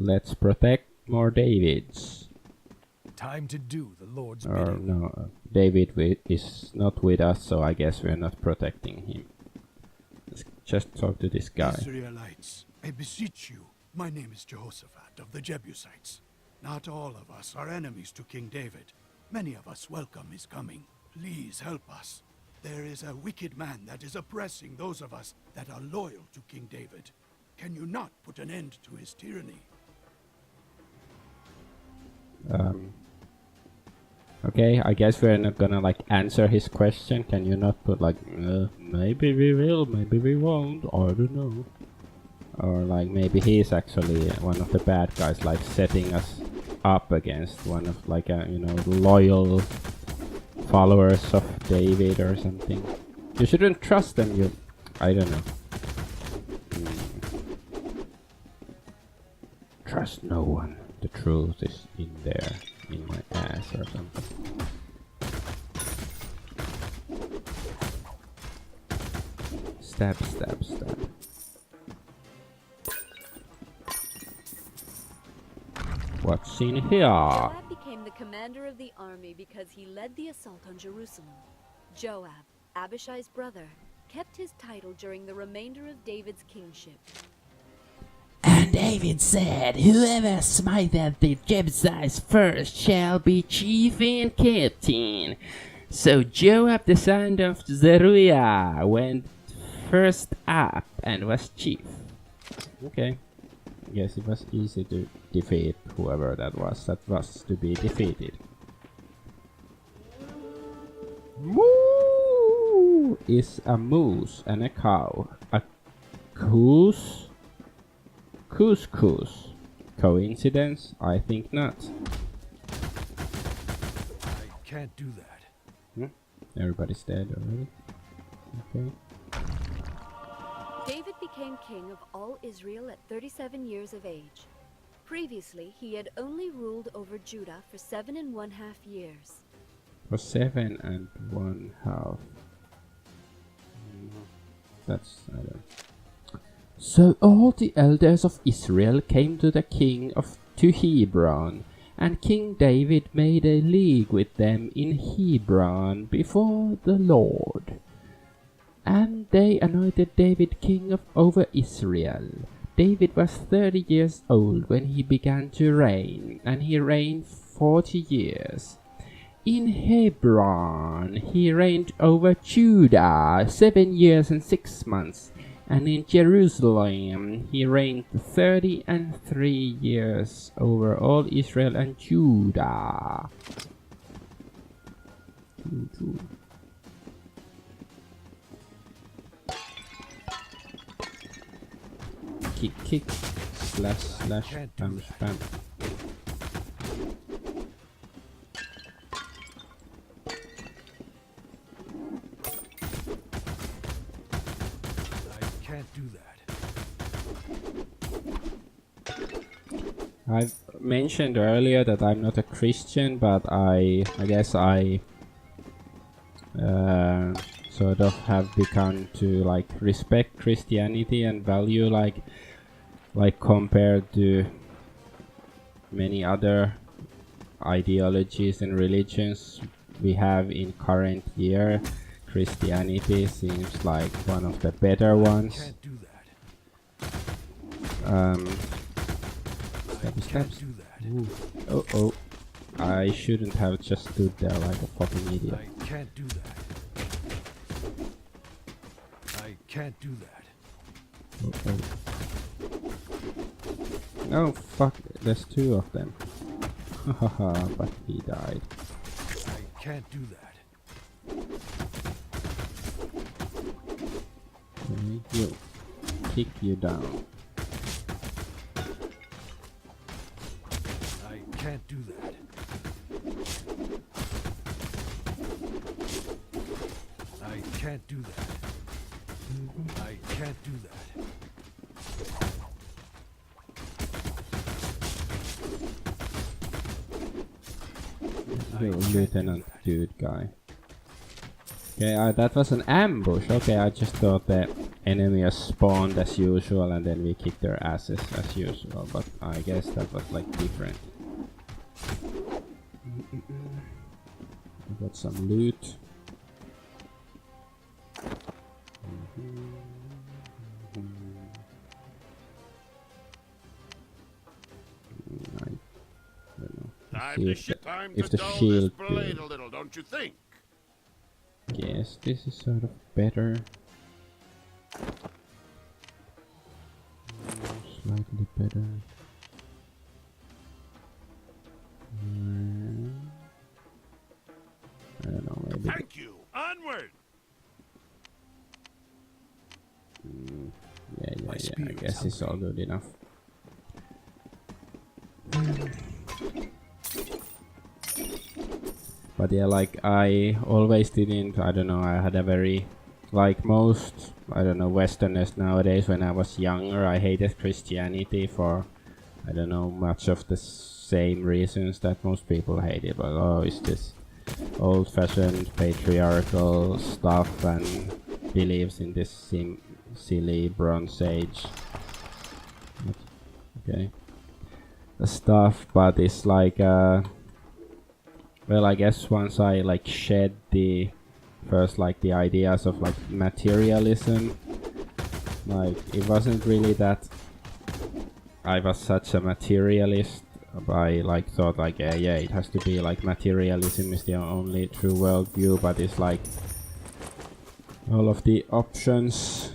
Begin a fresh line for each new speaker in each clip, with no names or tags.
Let's protect more Davids.
Time to do the Lord's
Or
bidding.
no, David is not with us, so I guess we're not protecting him. Let's just talk to this guy.
Israelites, I beseech you. My name is Jehoshaphat of the Jebusites. Not all of us are enemies to King David. Many of us welcome his coming. Please help us. There is a wicked man that is oppressing those of us that are loyal to King David. Can you not put an end to his tyranny?
Okay, I guess we're not gonna like answer his question. Can you not put like, maybe we will, maybe we won't, I don't know. Or like maybe he's actually one of the bad guys, like setting us up against one of like a, you know, loyal followers of David or something. You shouldn't trust them, you... I don't know. Trust no one. The truth is in there, in my ass or something. Stab, stab, stab. What's in here?
Joab became the commander of the army because he led the assault on Jerusalem. Joab, Abishai's brother, kept his title during the remainder of David's kingship.
And David said, whoever smiteth the Jebusites first shall be chief and captain. So Joab the son of Zeruiah went first up and was chief.
Okay. Guess it was easy to defeat whoever that was to be defeated. Moo is a moose and a cow. A couscous. Coincidence? I think not.
I can't do that.
Everybody's dead already. Okay.
David became king of all Israel at 37 years of age. Previously, he had only ruled over Judah for 7.5 years.
For 7.5. That's... I don't... So all the elders of Israel came to the king to Hebron, and King David made a league with them in Hebron before the Lord. And they anointed David king over Israel. David was 30 years old when he began to reign, and he reigned 40 years. In Hebron he reigned over Judah 7 years and 6 months, and in Jerusalem he reigned 33 years over all Israel and Judah. Kick, slash, spam, spam.
I can't do that.
I've mentioned earlier that I'm not a Christian, but I guess I sort of have begun to like respect Christianity and value like compared to many other ideologies and religions we have in current year. Christianity seems like one of the better ones.
Can't do that.
Stabby,
Can't do that.
Ooh. Oh. I shouldn't have just stood there like a fucking idiot.
I can't do that. I can't do that.
Oh. Oh fuck, there's two of them. Haha, but he died.
I can't do that.
Okay, kick you down.
I can't do that. I can't do that. I can't do that.
Lieutenant dude guy. Okay, that was an ambush. Okay, I just thought the enemy has spawned as usual and then we kick their asses as usual, but I guess that was like different. We got some loot. If the shield
blade a little, don't you think?
Yes, this is sort of better. Slightly better. I don't know, maybe.
Thank you. Onward.
Yeah, I guess it's all good enough. But yeah, like I always didn't, I don't know, I had a very, like most, I don't know, Westerners nowadays, when I was younger, I hated Christianity for, I don't know, much of the same reasons that most people hate it. But oh, it's this old-fashioned patriarchal stuff and believes in this silly Bronze Age. Okay. The stuff, but it's like, well, I guess once I like shed the first like the ideas of like materialism, like it wasn't really that I was such a materialist. I like thought like yeah, it has to be like materialism is the only true worldview, but it's like all of the options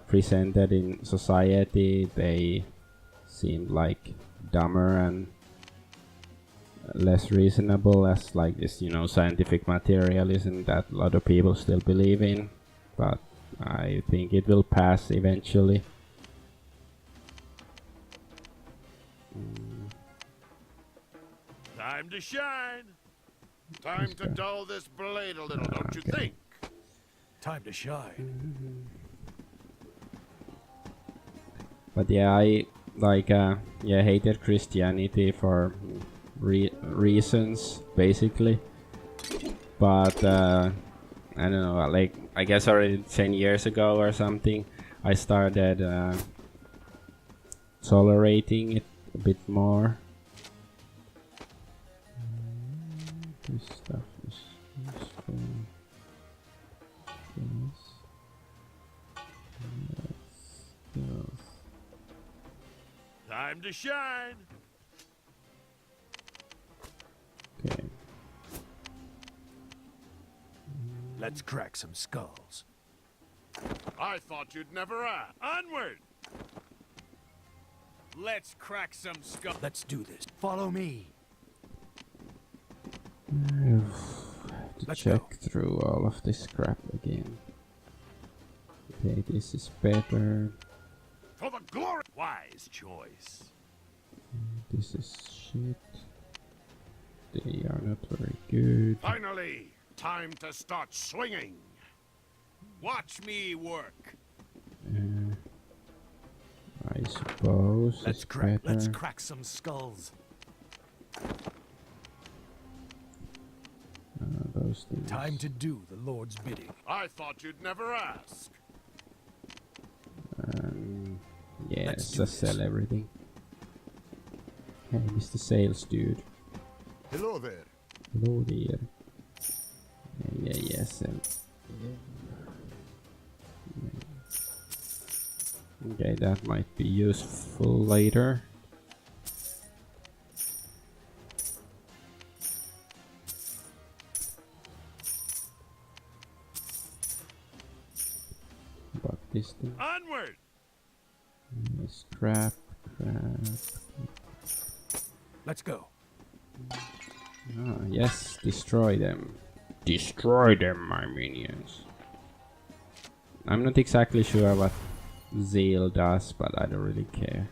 presented in society, they seemed like dumber and less reasonable as like this, you know, scientific materialism that a lot of people still believe in, but I think it will pass eventually.
Time to shine. Time to dull this blade a little, don't you think?
Time to shine.
But yeah, I like hated Christianity for reasons basically, but I don't know, like I guess already 10 years ago or something I started tolerating it a bit more. This stuff is useful. Yes.
Time to shine.
Okay.
Let's crack some skulls.
I thought you'd never ask. Onward. Let's crack some skull.
Let's do this. Follow me.
I have to check through all of this crap again. Okay, this is better.
For the glory. Wise choice.
This is shit. They are not very good.
Finally, time to start swinging. Watch me work.
I suppose it's better.
Let's crack some skulls.
Those things.
Time to do the Lord's bidding.
I thought you'd never ask.
Yeah,
Let's
just
do
sell everything. Hey, Mr. Sales Dude.
Hello there.
Hello there. Yeah, sell. Okay, that might be useful later. But this thing.
Onward.
Crap.
Let's go.
Ah, yes, destroy them. Destroy them, my minions. I'm not exactly sure what Zeal does, but I don't really care.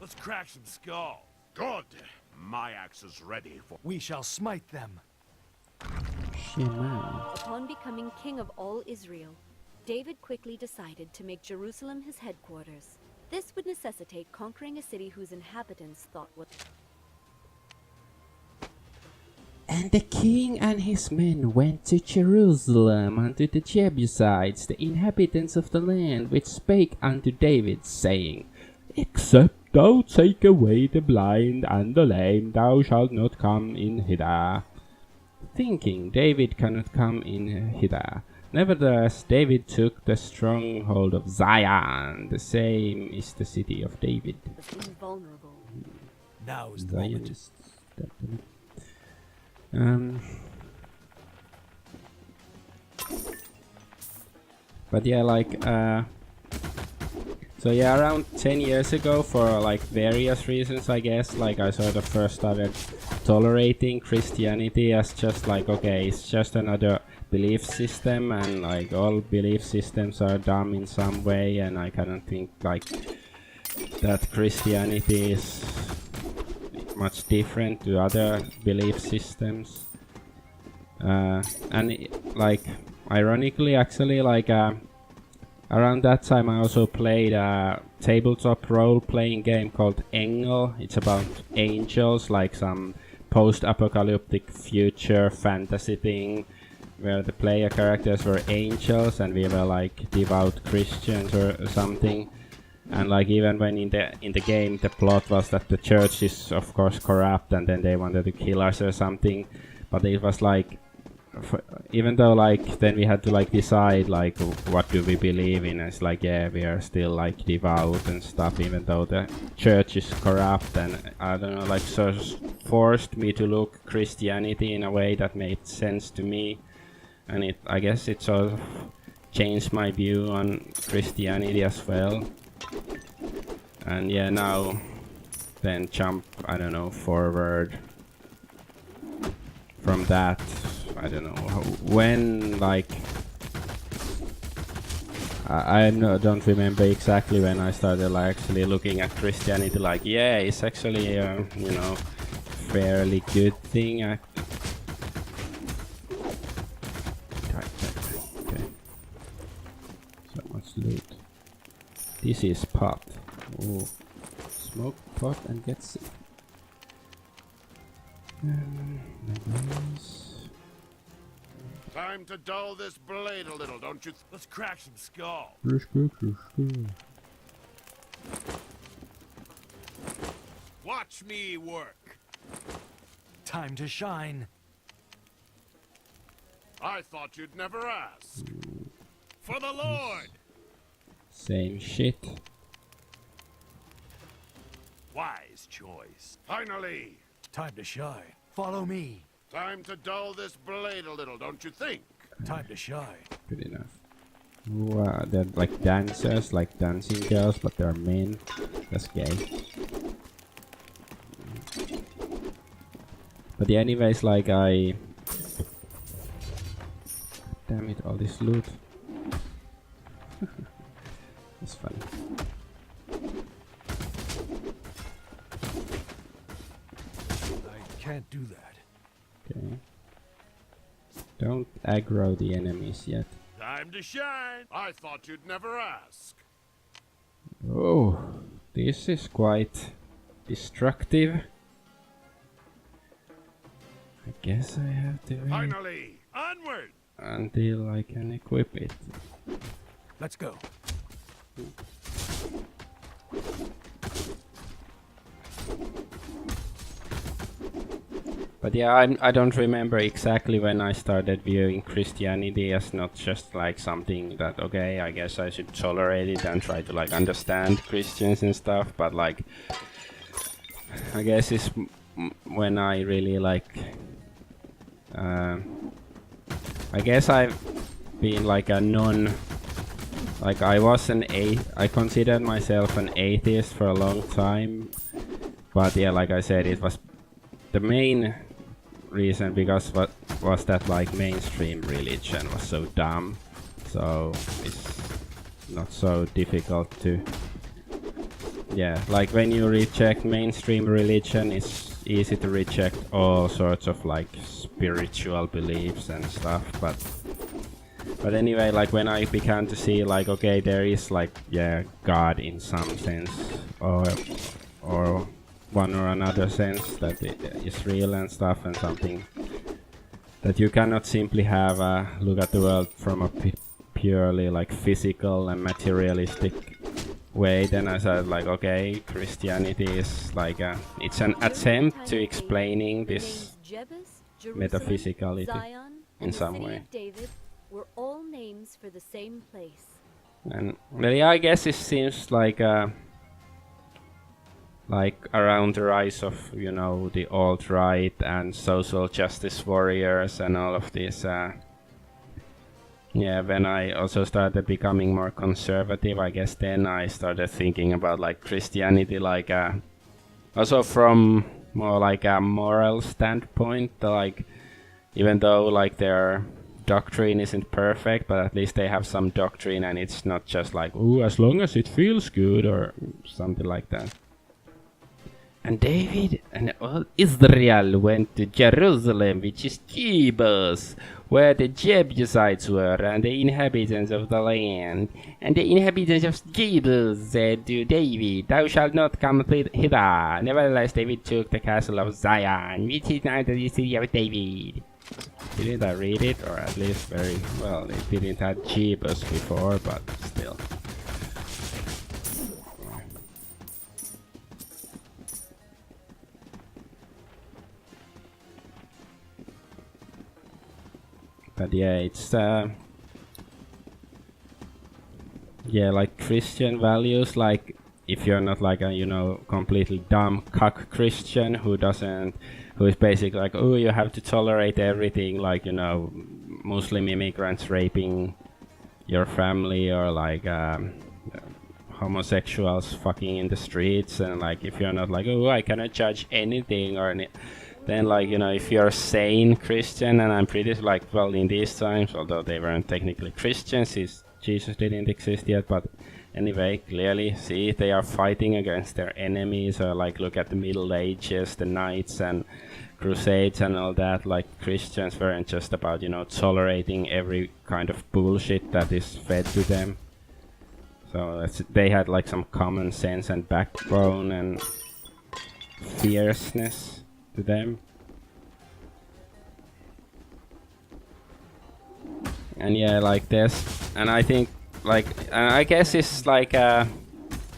Let's crack some skulls. Good. My axe is ready for.
We shall smite them.
Shaman.
Upon becoming king of all Israel, David quickly decided to make Jerusalem his headquarters. This would necessitate conquering a city whose inhabitants thought was...
And the king and his men went to Jerusalem unto the Jebusites, the inhabitants of the land, which spake unto David, saying, Except thou take away the blind and the lame, thou shalt not come in hither. Thinking David cannot come in hither. Nevertheless, David took the stronghold of Zion. The same is the city of David.
Was invulnerable.
Now is the
Zion
moment.
is but yeah, like so yeah, around 10 years ago, for like various reasons, I guess, like I sort of first started tolerating Christianity as just like, okay, it's just another belief system, and like all belief systems are dumb in some way, and I kind of think like that Christianity is much different to other belief systems. And like ironically, actually, like around that time I also played a tabletop role-playing game called Engel. It's about angels, like some post-apocalyptic future fantasy thing where the player characters were angels and we were like devout Christians or something. And like even when in the game the plot was that the church is of course corrupt and then they wanted to kill us or something, but it was like even though like then we had to like decide like what do we believe in, it's like yeah, we are still like devout and stuff even though the church is corrupt, and I don't know, like so forced me to look Christianity in a way that made sense to me, and I guess it sort of changed my view on Christianity as well. And yeah, now then jump, I don't know, forward from that, I don't know when, like I don't remember exactly when I started like actually looking at Christianity like, yeah, it's actually a, you know, fairly good thing. Okay. So much loot. This is pot. Oh, smoke pot and get sick.
Time to dull this blade a little, don't you?
Let's crack some skull.
Watch me work.
Time to shine.
I thought you'd never ask. For the Lord.
Same shit.
Wise choice.
Finally.
Time to shine. Follow me.
Time to dull this blade a little, don't you think?
Time to shine.
Good enough. Wow, they're like dancers, like dancing girls, but they're men. That's gay. But yeah, anyways, like I... Damn it, all this loot. That's funny.
I can't do that.
Okay. Don't aggro the enemies yet.
Time to shine. I thought you'd never ask.
Oh, this is quite destructive. I guess I have to wait
Finally. Onward.
until I can equip it.
Let's go.
But yeah, I don't remember exactly when I started viewing Christianity as not just like something that, okay, I guess I should tolerate it and try to like understand Christians and stuff, but like I guess it's when I really like I guess I've been like a like I was I considered myself an atheist for a long time, but yeah, like I said, it was the main reason because what was that like mainstream religion was so dumb, so it's not so difficult to, yeah, like when you reject mainstream religion, it's easy to reject all sorts of like spiritual beliefs and stuff, but anyway, like when I began to see like, okay, there is like, yeah, God in some sense, or one or another sense that it is real and stuff, and something that you cannot simply have a look at the world from a purely like physical and materialistic way. Then I said like, okay, Christianity is like it's an attempt to explaining this metaphysicality in some way.
David were all names for the same place.
And well, yeah, I guess it seems like around the rise of, you know, the alt-right and social justice warriors and all of this. Yeah, when I also started becoming more conservative, I guess then I started thinking about like Christianity, like also from more like a moral standpoint, like even though like their doctrine isn't perfect, but at least they have some doctrine and it's not just like, oh, as long as it feels good or something like that. And David and all Israel went to Jerusalem, which is Jebus, where the Jebusites were, and the inhabitants of the land. And the inhabitants of Jebus said to David, Thou shalt not come hither. Nevertheless, David took the castle of Zion, which is now the city of David. Didn't I read it? Or at least very well. It didn't have Jebus before, but still. But yeah, it's yeah, like Christian values, like if you're not like a, you know, completely dumb cuck Christian who is basically like, oh, you have to tolerate everything, like, you know, Muslim immigrants raping your family, or like homosexuals fucking in the streets, and like if you're not like, oh, I cannot judge anything or then, like, you know, if you're a sane Christian, and I'm pretty like, well, in these times, although they weren't technically Christians, Jesus didn't exist yet, but anyway, clearly, see, they are fighting against their enemies, or like, look at the Middle Ages, the Knights and Crusades and all that. Like, Christians weren't just about, you know, tolerating every kind of bullshit that is fed to them. So they had like some common sense and backbone and fierceness to them. And yeah, like this, and I think like, I guess it's like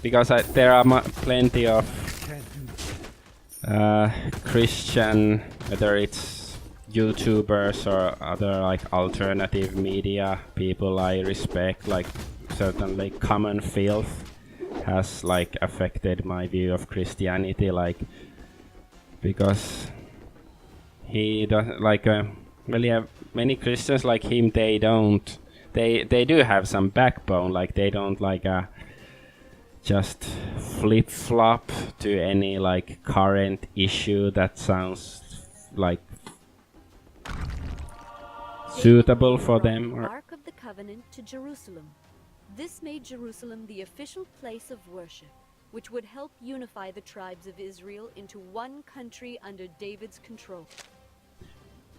because there are plenty of Christian, whether it's YouTubers or other like alternative media people I respect, like certainly Common Filth has like affected my view of Christianity, like because he doesn't like well, yeah, many Christians like him, they do have some backbone, like they don't like just flip-flop to any like current issue that sounds like suitable for them.
The Ark of the Covenant to Jerusalem. This made Jerusalem the official place of worship, which would help unify the tribes of Israel into one country under David's control.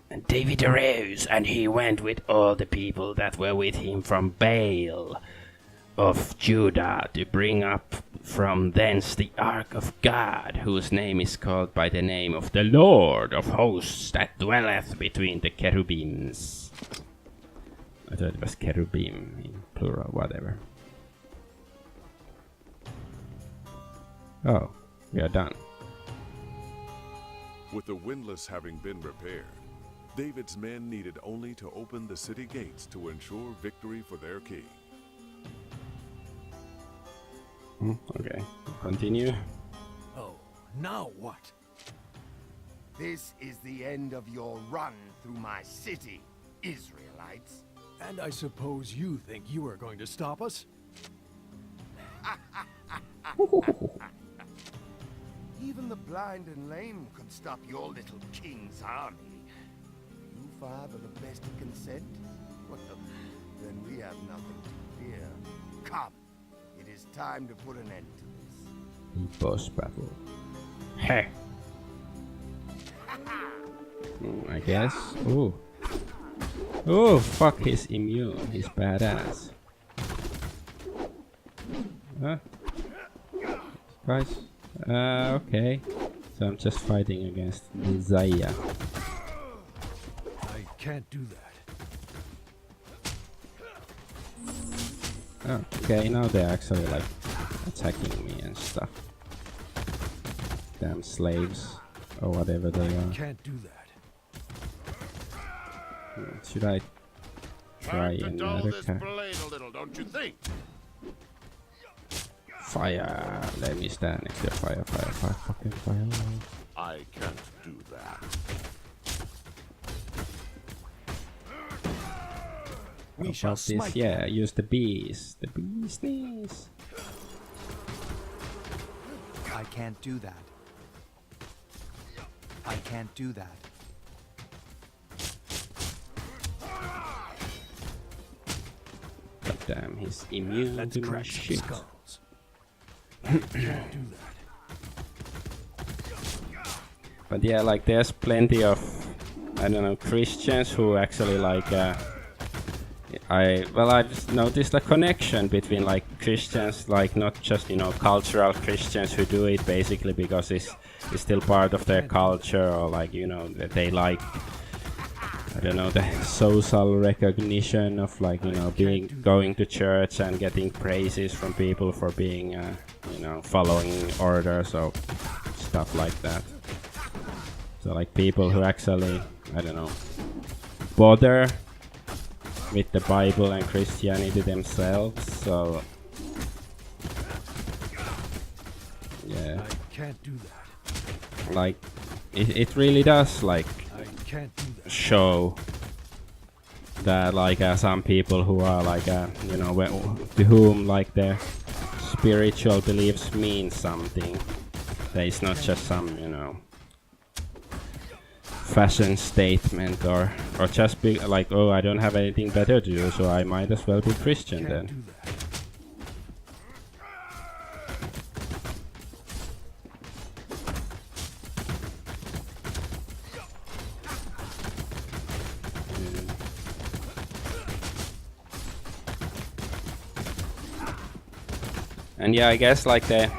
And David arose, and he went with all the people that were with him from Baal of Judah to bring up from thence the ark of God, whose name is called by the name of the Lord of hosts, that dwelleth between the cherubims. I thought it was cherubim in plural, whatever. Oh, we are done.
With the windlass having been repaired, David's men needed only to open the city gates to ensure victory for their king.
Okay, continue.
Oh, now what?
This is the end of your run through my city, Israelites.
And I suppose you think you are going to stop us?
Even the blind and lame could stop your little king's army. You father the best of consent? Well, then we have nothing to fear. Come, it is time to put an end to this.
Boss battle. Hey. I guess. Ooh. Oh, fuck, he's immune. He's badass. Huh? Guys. Okay. So I'm just fighting against Isaiah.
I can't do that.
Okay, now they're actually like attacking me and stuff. Damn slaves, or whatever they are.
Can't do that.
Should I try
Time to dull
another
this blade a little, don't you think?
fire? Let me stand next to fire, fucking fire.
I can't do that.
We shall this, yeah, use the bees. The bees knees.
I can't do that. I can't do that.
God damn, he's immune to my shit.
Can't do that.
But yeah, like there's plenty of, I don't know, Christians who actually like, I've noticed a connection between like Christians, like not just, you know, cultural Christians who do it basically because it's still part of their culture, or like, you know, that they like, I don't know, the social recognition of like, you know, going to church and getting praises from people for being, you know, following orders or stuff like that. So like people who actually, I don't know, bother with the Bible and Christianity themselves, so yeah.
I can't do that.
Like it really does like
I can't do that.
show that like some people who are like you know, to whom like their spiritual beliefs mean something. That it's not just some, you know, fashion statement or just be like, oh, I don't have anything better to do, so I might as well be Christian then. And yeah, I guess like the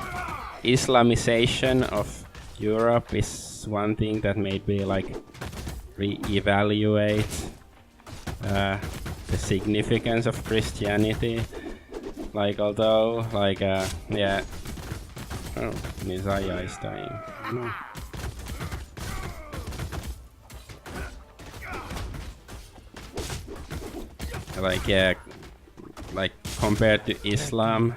Islamization of Europe is one thing that made me like re-evaluate the significance of Christianity. Like although like yeah, oh, Messiah is dying. No. Like yeah, like compared to Islam,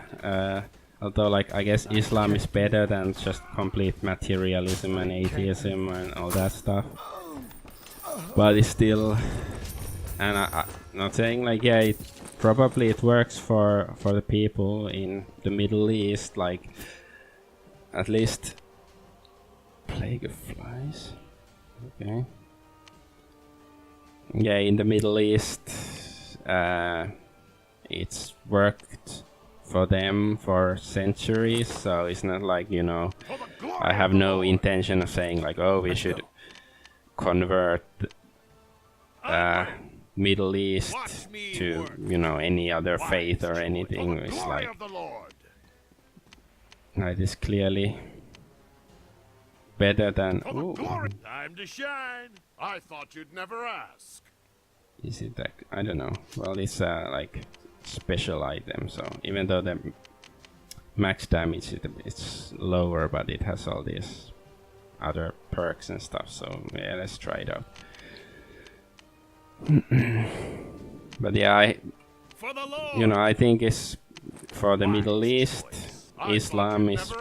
although like I guess Islam is better than just complete materialism and atheism and all that stuff, but it's still, and I'm not saying like yeah, probably it works for the people in the Middle East, like at least plague of flies. Okay. Yeah, in the Middle East, it's worked for them for centuries, so it's not like, you know, I have no intention of saying like, oh, we should convert Middle East to, you know, any other faith or anything. It's like, it is clearly better than. Ooh.
Time to shine. I thought you'd never ask.
Is it that? I don't know. Well, it's like special item, so even though the max damage it's lower, but it has all these other perks and stuff, so yeah, let's try it out. But yeah, you know, I think it's for the Middle East, Islam is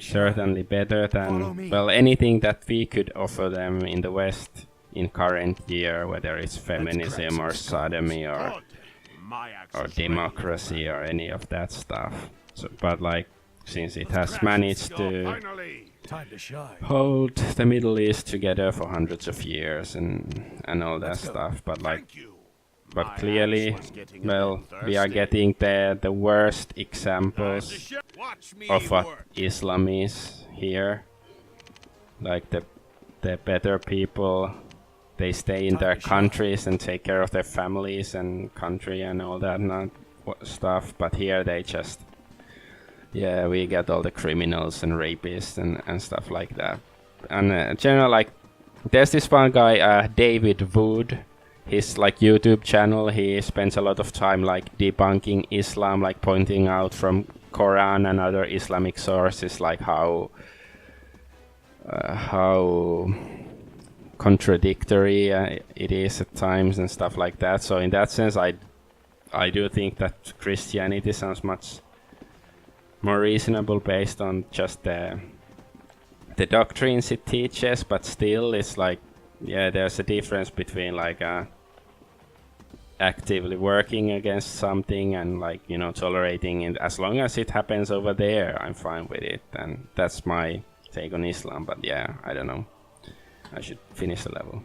certainly better than, well, anything that we could offer them in the West in current year, whether it's feminism or sodomy or democracy or any of that stuff. So, but like, since it has managed to hold the Middle East together for hundreds of years and all that stuff, but like, but clearly, well, we are getting the worst examples of what Islam is here. Like the better people, they stay in their countries and take care of their families and country and all that stuff, but here they just, yeah, we get all the criminals and rapists and stuff like that. And general, like, there's this one guy, David Wood. his like YouTube channel, he spends a lot of time like debunking Islam, like pointing out from Quran and other Islamic sources like how contradictory it is at times and stuff like that. So in that sense, I do think that Christianity sounds much more reasonable based on just the doctrines it teaches, but still it's like, yeah, there's a difference between like actively working against something and like, you know, tolerating it. As long as it happens over there, I'm fine with it, and that's my take on Islam. But yeah, I don't know, I should finish the level.